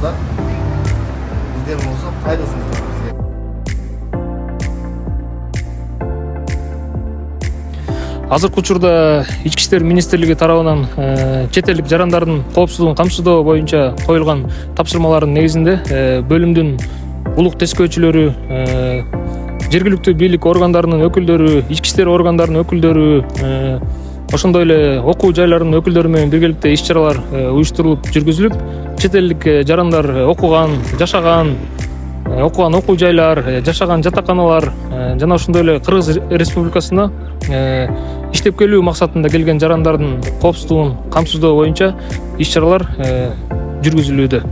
болсо да бизде болсо кайдысын Азыркы учурда Ички иштер министрлиги тарабынан чет элдик жарандардын коопсуздугун камсыздоо боюнча коюлган тапшырмалардын негизинде бөлүмдүн улук тескөөчүлөрү, жергиликтүү бийлик органдарынын өкүлдөрү, ички иштер органдарынын өкүлдөрү, ошондой эле окуу жайларынын өкүлдөрү менен биргеликте иш-чаралар уюштурулуп жүргүзүлүп, чет элдик жарандар окуган, жашаган окуу жайлар, жашаган жатаканалар жана ошондой эле Кыргыз Республикасына иштеп келүү максатында келген жарандардын коопсуздугун камсыздоо боюнча иш-чаралар жүргүзүлүүдө.